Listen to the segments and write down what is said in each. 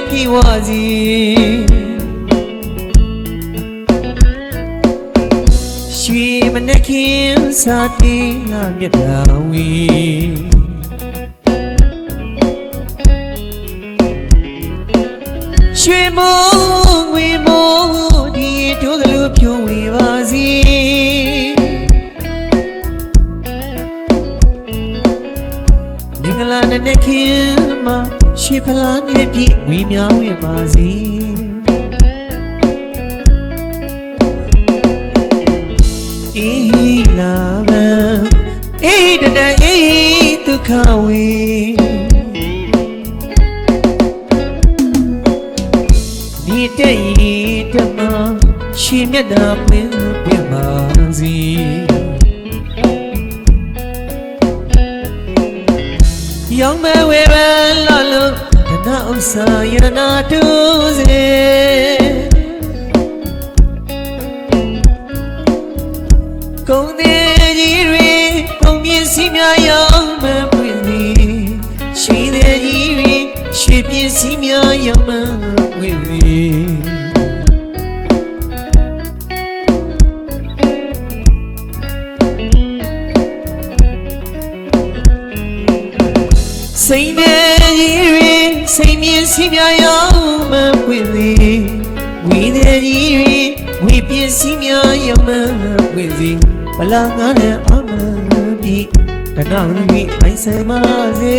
ပြေဝစီရွှေမနှက်ခင်စာတေးငါမြတ်တာဝီရွှေမိုးငွေမိုးဒီတို့ကလေးဖြိုးဝေပါစီမင်္ဂလာနဲ့ခင်မှာရွှေဖလားနဲ့ပြည့်ဝေမြောင်းဝေပါစီအေးလာဗံအေးတတအေးဒုက္ခဝေဒီတဲ့ဤဓမ္မရှင်မြတ်တာပင်ပြပါစီယောင်မဲဝေဘလာလို့ဒနာဥစ္စာယရနာတူစေကုံသေးကြီးတွေကုံပြင်းစီများရောင်းမပွင့်သည်ရွှေသေးကြီးတွေရွှေပြင်းစီများရောင်းမပွင့်သည်စိတ်သေးကြီးတွေစိတ်မြင့်စီများရောင်းမပွင့်သည်ဝီသေးကြီးတွေဝီပြင်းစီများရောင်းမပွင့်သည်ဘလာငါနဲ့အမပြီတနာဝီအိုင်ဆိုင်ပါစေ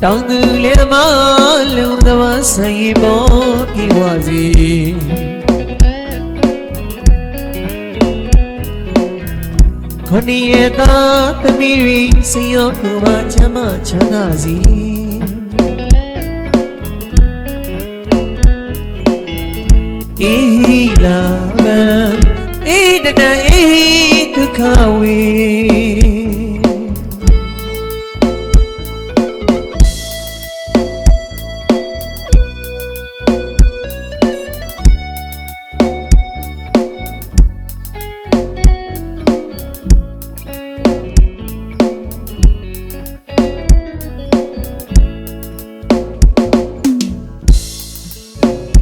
တောင်းသူလေသမားလုံသမားဆိုင်ပေါ်ပြေဝစီခொနည်းရတာသမီးရီစိရောထူပါချမ်းမချမ်းသာစီအေးလာဗံအေးတတအေးဒုက္ခဝေ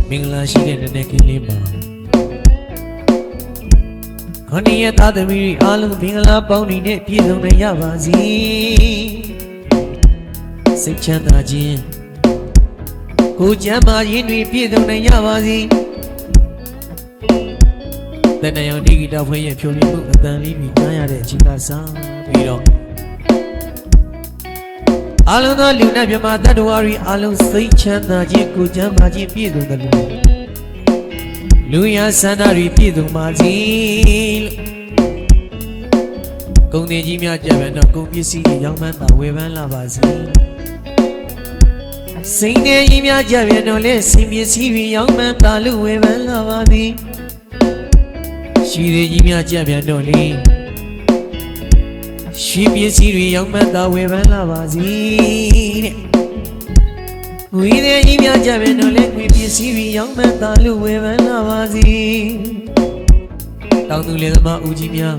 မင်္ဂလာရှိတဲ့နည်းနည်းကလေးပါခொနည်းရသားသမီးအားလုံးမင်္ဂလာပေါင်းနဲ့ပြည့်စုံနိုင်ရပါစေစိတ်ချမ်းသာခြင်းကိုယ်ကျမ်းမာခြင်းတွေပြည့်စုံနိုင်ရပါစေတဏှာရောင်ဒီဂီတာဖွဲ့ရဲ့ဖြိုးလင်းမှုအတန်လေးတွေကြားရတဲ့အချိန်ကစပြီးတော့အားလုံးသောလူနဲ့မြမတတ္တဝါတွေအားလုံးစိတ်ချမ်းသာခြင်းကိုယ်ကျမ်းမာခြင်းပြည့်စုံတယ်လို့လူရဆန္ဒတွေပြည့်စုံပါစေလို့ကုန်တင်ကြီးများကြပဲတော့ကုန်ပစ္စည်းတွေရောင်းမှန်းသာဝယ်ပန်းလာပါစေစိန်တယ်ကြီးများကြပဲတော့လဲစိန်ပစ္စည်းတွေရောင်းမှန်းသာလို့ဝယ်ပန်းလာပါသည်ရှိတယ်ကြီးများကြပဲတော့လေရှိပစ္စည်းတွေရောင်းမှန်းသာဝယ်ပန်းလာပါစေတဲ့ငွေတဲ့ကြီးများကြပဲတော့လေငွေပစ္စည်းတွေရောင်းမှန်းသာလို့ဝယ်ပန်းလာပါစေတောင်းသူလေသမားဦးကြီးများ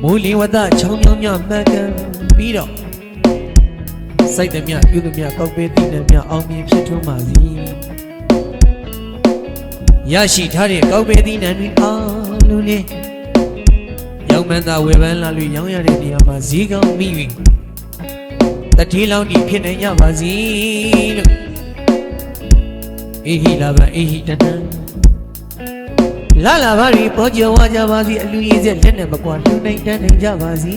မိုးလေဝသချောင်းမြောင်းများမှတ်ကန်ပြီးတော့စိုက်သည်များပြုသည်များကောက်ပေးသည်များအောင်မြင်ဖြစ်ထွန်းပါစေရရှိထားတဲ့ကောက်ပေးသည်တွေအားလုံးနဲ့ရောင်းမှန်းသာဝယ်ပန်းလာလို့ရောင်းရတဲ့နေရာမှာဈေးကောင်းမိ၍တတိလောင်းဒီဖြစ်နေကြပါစေလို့အေဟိလာဗံအေဟိတတံလာလာပါရီပေါ်ကြဝကြပါစီအလူရည်စက်လက်နဲ့မကွာလူနိုင်တန်းနိုင်ကြပါစီ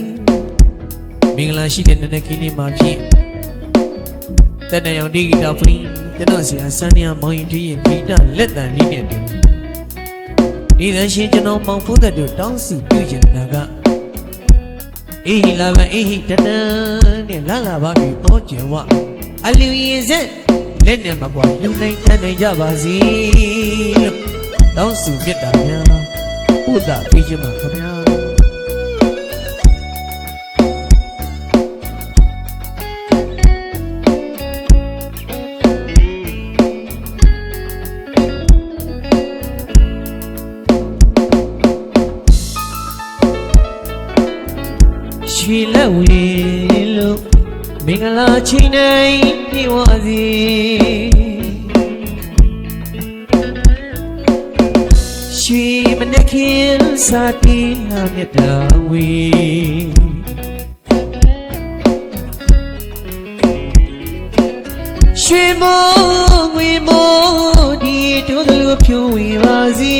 မင်္ဂလာရှိတဲ့နည်းနည်းကလေးမှာဖြင့်တဏှာရောင်ဒီဂီတာဖရီကျွန်တော်ဆရာစန်းနေမောင်ရင်တီးရင်ဂီတလက်တန်လေးနဲ့တူဒီသရှင်ကျွန်တော်မောင်ဖို့တဲ့တို့တောင်းစုပြုကျင်တာကအေဟိလာဗံအေဟိတတံနဲ့လာလာပါရီပေါ်ကြဝအလူရည်စက်လက်နဲ့မကွာလူနိုင်တန်းနိုင်ကြပါစီလို့တောင်းစုမြတ်တာများဘုဒ္ဓပေးခြင်းပါခင်ဗျာရွှေ လက်ဝေလို့မင်္ဂလာချိန်တိုင်းပြေဝစီရွှေမနှက်ခင်စာတီးနာမြတ်တာဝေရွှေမိုးငွေမိုးဒီတို့လိုဖြိုးဝေပါစီ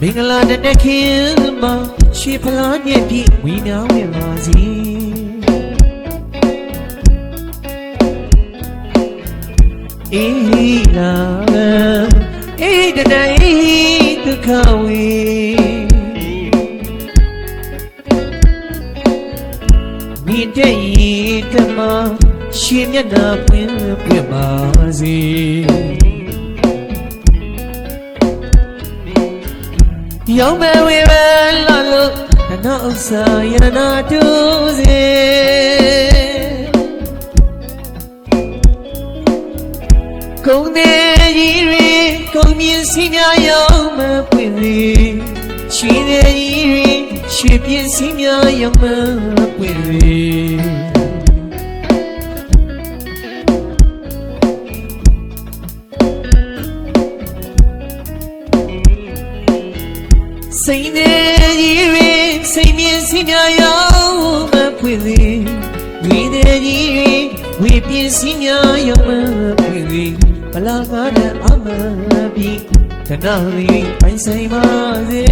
မင်္ဂလာတနခင်မှာရွှေဖလားမြက်ပြီးဝီနာဝင်ပါစီအေးလာအေးတနေ့ဒုက္ခဝေမြင့်တဲ့ဤတမရွှေမျက်နှာပွင့်ပြပါစေယောမဝေဝလာလို့တဏှာဥစ္စာယရနာတူစေကုံတဲ့ကြီးတွေကုံမြင့်စီများရောက်မပွင့်စေရွှေတဲ့ကြီးတွေရွှေပြင်းစီများရောက်မပွင့်စေစိတ်နဲ့ကြီးတွေစိတ်မြင့်စီများရောက်မပွင့်စေဝိတဲ့ကြီးတွေဝိပြင်းစီများရောက်မပွင့်စေဘလာကားတဲ့အမပြီးတဏှာလေးပိုင်ဆိုင်ပါစေ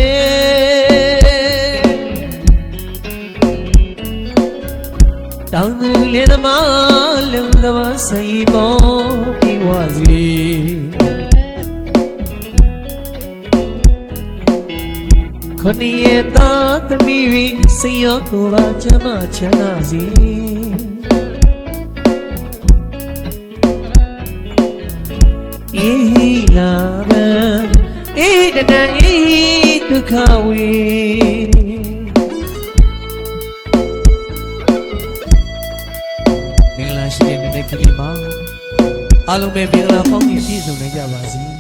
တောင်းသူလေသမားလုံသမားဆိုင်ပေါ်ပြီးဝစီခொနည်းရဲ့သားသမီးတွေစိတ်ရောကိုယ်ပါချမ်းသာချမ်းသာစေအေးလာမအေးတနေ့ဒုက္ခဝေမင်္ဂလာရှိတဲ့နေ့ကလေးမှာအားလုံးပဲမင်္ဂလာပေါင်းပြည့်စုံနိုင်ကြပါစေ